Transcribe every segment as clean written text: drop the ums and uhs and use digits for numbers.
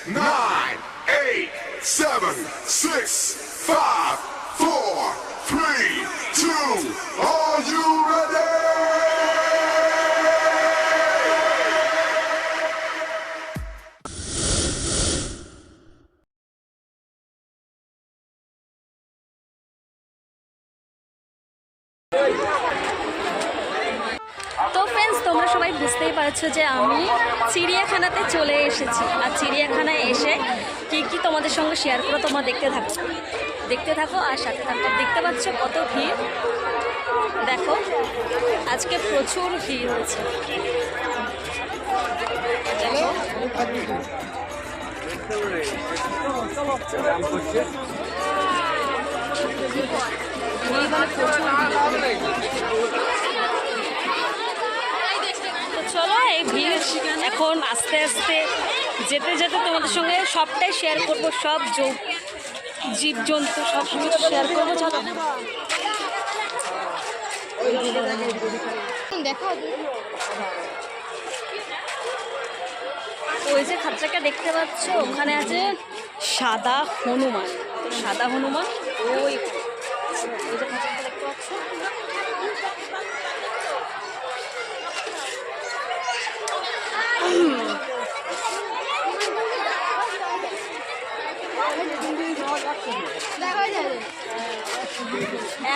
9, 8, 7, 6, 5, 4, 3, 2. Are you ready? তো friends, তোমরা সবাই বুঝতেই পারছো যে আমি চিড়িয়াখানাতে চলে এসেছি। আর চিড়িয়াখানায় এসে কি তোমাদের সঙ্গে শেয়ার করো, তোমরা দেখতে থাকো আর সাথে থাকো। দেখতে পাচ্ছ কত ভিড়, দেখো আজকে প্রচুর ভিড় হয়েছে। চলো এই ভিড় এখন আস্তে আস্তে যেতে যেতে তোমাদের সঙ্গে সবটাই শেয়ার করবো, সব জীবজন্তু সব কিছু শেয়ার করবো। চলো ওই যে খাঁচাটা দেখতে পাচ্ছ, ওখানে আছে সাদা হনুমান। সাদা হনুমান ওই যে খাঁচাটা দেখতে পাচ্ছ।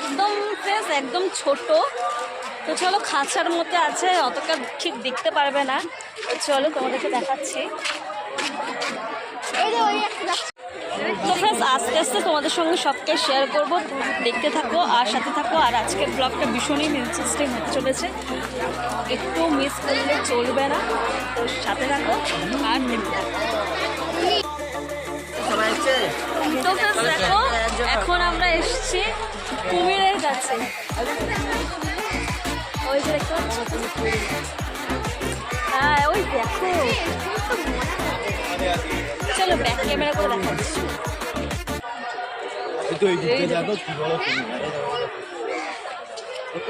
একদম ফ্রেশ, একদম ছোট। তো চলো, খাঁচার মধ্যে আছে, অতটা ঠিক দেখতে পারবে না। চলো তোমাদেরকে দেখাচ্ছি। তো ফ্রেন্ডস, আস্তে আস্তে তোমাদের সঙ্গে সবটাই শেয়ার করব, দেখতে থাকো আর সাথে থাকো। আর আজকের ব্লগটা ভীষণই ইন্টারেস্টিং হতে চলেছে, একটু মিস করলে চলবে না। তো সাথে থাকো আর দেখতে থাকো। তো ফ্রেন্ডস দেখো, এখন আমরা এসেছি কুমিরের কাছে। ওই যে দেখো, হ্যাঁ ওই দেখো। চলো ব্যাক ক্যামেরা করে দেখাচ্ছি।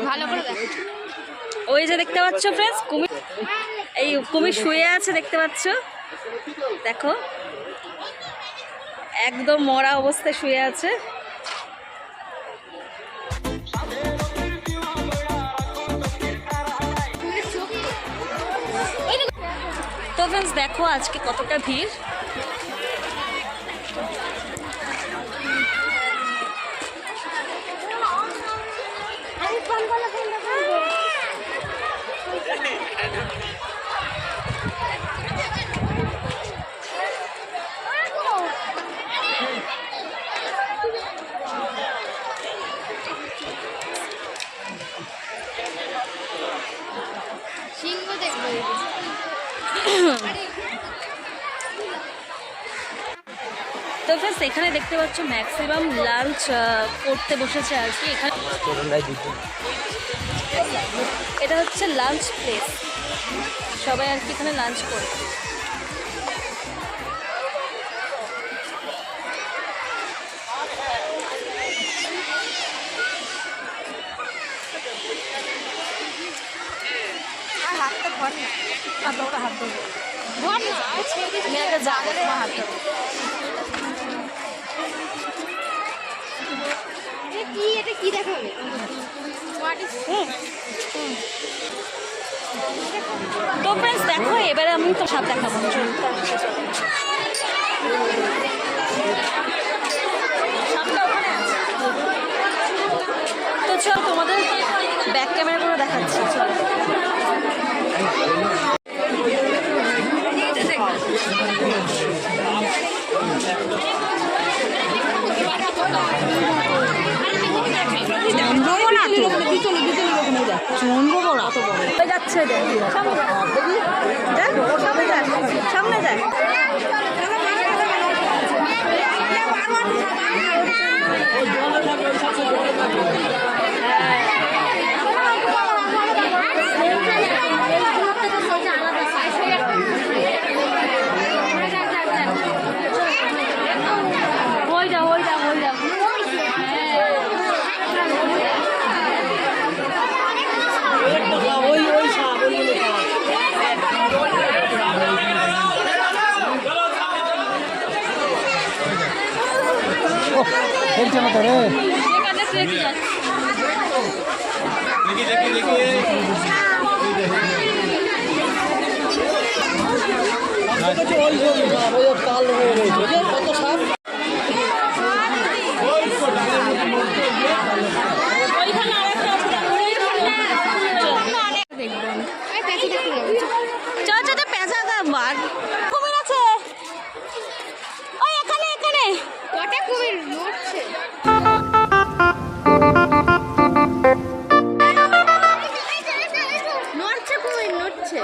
ভালো করে দেখো, ওই যে দেখতে পাচ্ছ ফ্রেন্ডস কুমির, এই কুমির শুয়ে আছে দেখতে পাচ্ছ, দেখো একদম মরা অবস্থায় শুয়ে আছে। তো ফ্রেন্ডস দেখো আজকে কতটা ভিড়। তো ফ্রেন্ডস এখানে দেখতে পাচ্ছ ম্যাক্সিমাম লাঞ্চ করতে বসেছে আর কি। এখানে এটা হচ্ছে লাঞ্চ প্লেস, সবাই আর কি এখানে লাঞ্চ করে। হাতটা ধর না, হাত ধর না, আমি একটা যাবো তোমার হাত ধরো। কি দেখাবে? তো ফ্রেন্ডস দেখো, এবারে আমি তো সাপ দেখাবো। তো চল তোমাদের ব্যাক ক্যামেরা করে দেখাচ্ছি। চলো যাচ্ছে সামনে যায়। চলছে না তো রে। এখানে তুই কি যাচ্ছিস? কাল হয়ে রয়েছে কত সাপ। ওইখানে আরেকটা আছে, দেখবো আমি। চ চ চ, পেঁচা দা বাঘ কুমির আছে। ওই এখানে এখানে কটা কুমির নড়ছে নড়ছে কুমির নড়ছে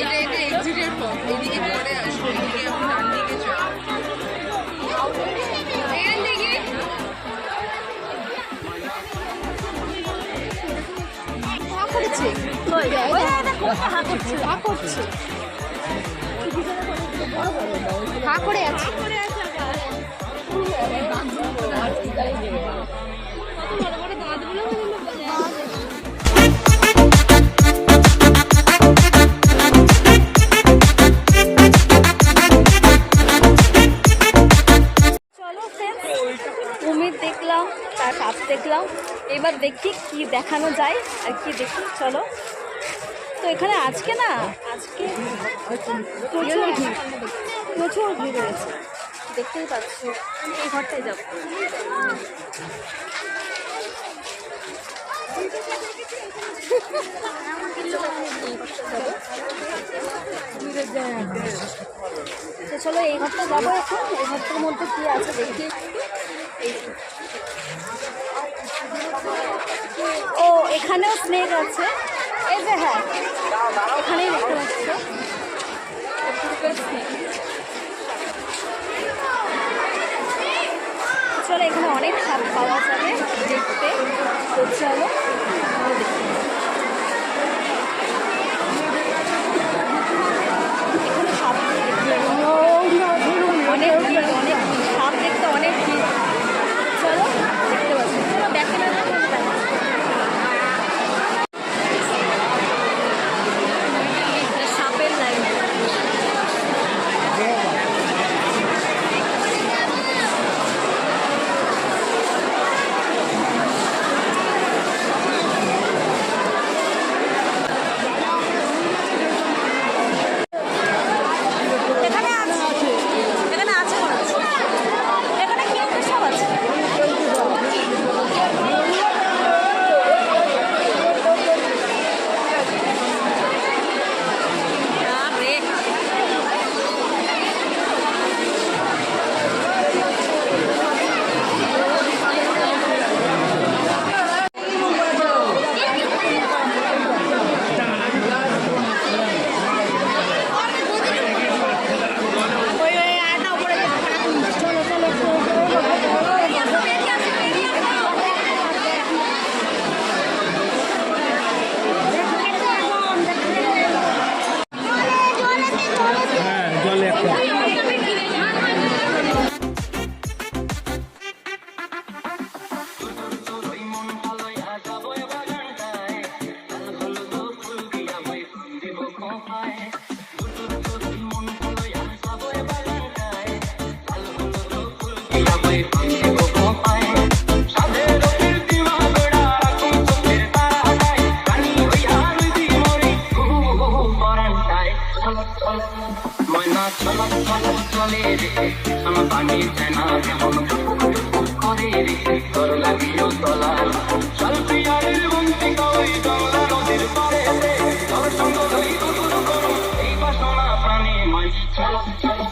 এটা এক্সিটের পর এদিকে পরে আসবে এদিকে এখন ডান দিকে চল এখান থেকে হা করেছে ওই দেখো হা করছে। হা করছে হা করে আছে চলো friends, কুমির দেখলাম, তার সাপ দেখলাম, এবার দেখি কি দেখানো যায় আর কি দেখি। চলো। তো এখানে আজকে না, আজকে প্রচুর ভিড় রয়েছে, দেখতেই পাচ্ছ। এই ঘরটায় যাবো। তো চলো এই ঘরটা যাবো এখন। এই ঘরটার মধ্যে কি আছে দেখি। ও এখানেও স্নেক আছে, এই যে হ্যাঁ এখানেই দেখতে পাচ্ছ স্নেক। চলো এখানে অনেক সাপ পাওয়া যাবে দেখতে। তো চলো এখানে সাপ অনেক ভিড়, অনেক সাপ দেখতে অনেক ভিড়। চলো দেখতে পাচ্ছি। চলো দেখে না সাপের লাইন। এখানে আছে, এখানে আছে মনে হচ্ছে। এখানে কি একটা সব আছে। বাপরে। জলে একটা ময়না চলো চলো চলে রে আমার পানি জানা কেমন করে রে তোর লাগিও তলার চল পিয়ারের বন্তি কই বাংলা নদীর পারে রে তোর সঙ্গ ধরি দূর করো এই বাসনা প্রাণে ময় চলো চলো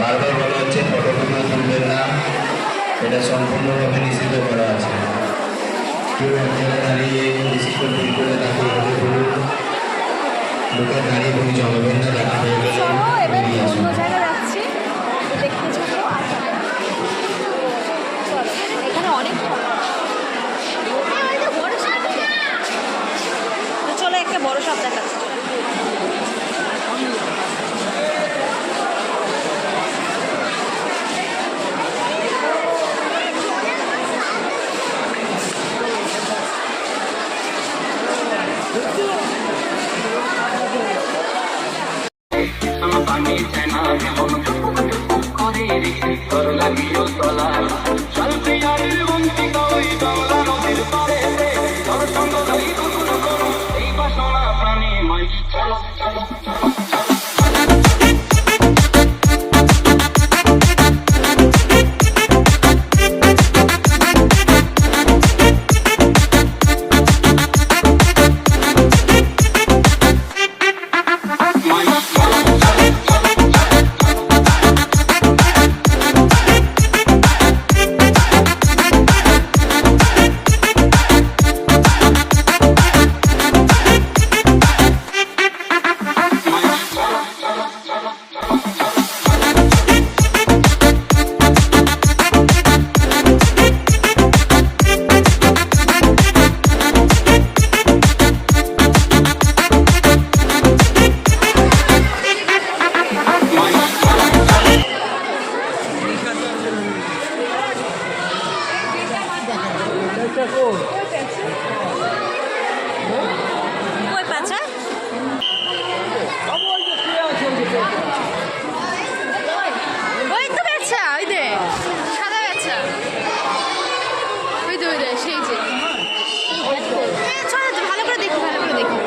বারবার বলা হচ্ছে ফটোগুলো তুলবেন না, এটা সম্পূর্ণভাবে নিষিদ্ধ করা আছে। কেউ এক জায়গায় দাঁড়িয়ে নিষিদ্ধ ফিল করে তাকে ফটো তুলুন, লোকের দাঁড়িয়ে কোনো জমাবেন না, দেখা হয়ে গেলে চলো এবার বেরিয়ে আসুন। অন্য জায়গায় যাচ্ছি, দেখতে যাবো। চলো, এখানে অনেক বড় সাপ আছে। তো চলো একটা বড় সাপ দেখাচ্ছি। আমার পানি চেনা যেমন করে রেখে তোর লাগিও তলা চল প্রিয়ারের বন্তিকা ওই বাংলা নদীর পারে তোর সঙ্গ ধরি দুগুণ করো এই বাসনা প্রাণী মাই চলো চলো কই পাছা? ওই তো বাচ্চা, ওই দে সাদা বাচ্চা, ওই দে সেই যে চলো তো ভালো করে দেখি, ভালো করে দেখি।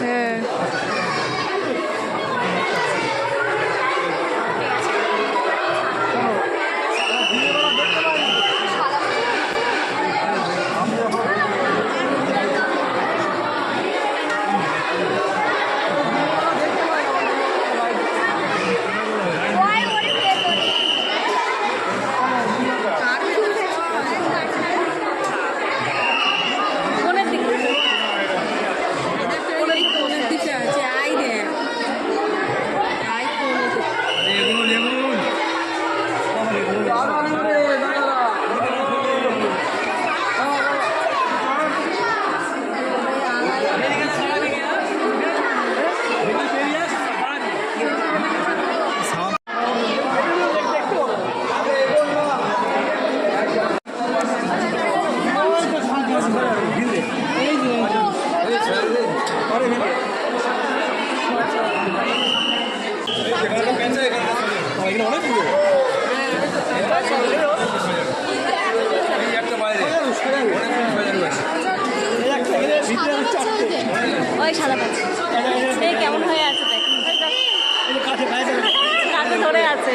হ্যাঁ কোনের দিকে? ওই সাদা পাচ্ছি এই কেমন হয়ে আছে দেখ, কাছে ধরে আছে।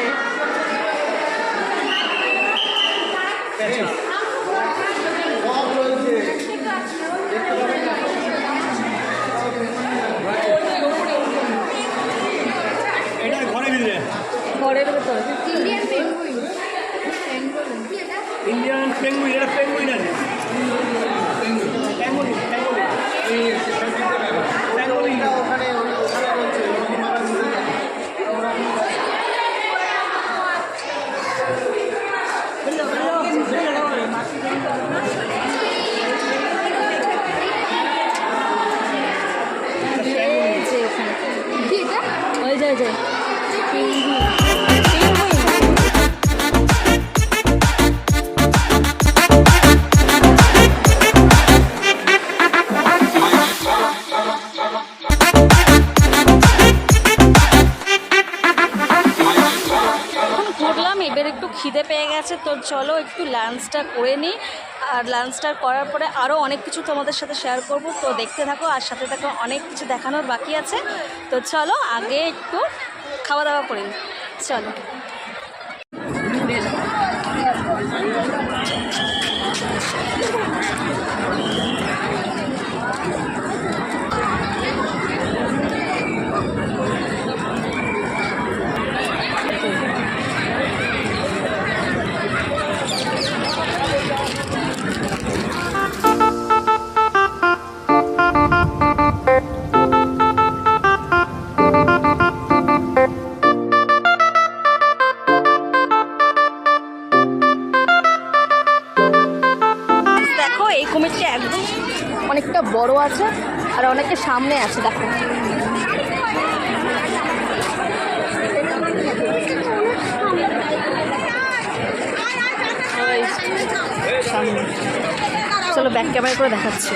ঘরের ভেতর ইন্ডিয়ান পেঙ্গুইন, এটা পেঙ্গুইন আছে। ওই যায় যায় এবার একটু খিদে পেয়ে গেছে, তো চলো একটু লাঞ্চটা করে নিই। আর লাঞ্চটা করার পরে আরও অনেক কিছু তোমাদের সাথে শেয়ার করব, তো দেখতে থাকো আর সাথে থাকো, অনেক কিছু দেখানোর বাকি আছে। তো চলো আগে একটু খাওয়া দাওয়া করে নিই, চলো। কুমিরটি একদম অনেকটা বড় আছে আর অনেকটা সামনে আছে দেখো। ওই সামনে। চলো ব্যাক ক্যামেরা করে দেখাচ্ছি।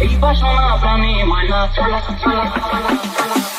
এই বাসনা প্রাণী মানা চলা চলা চলা চলা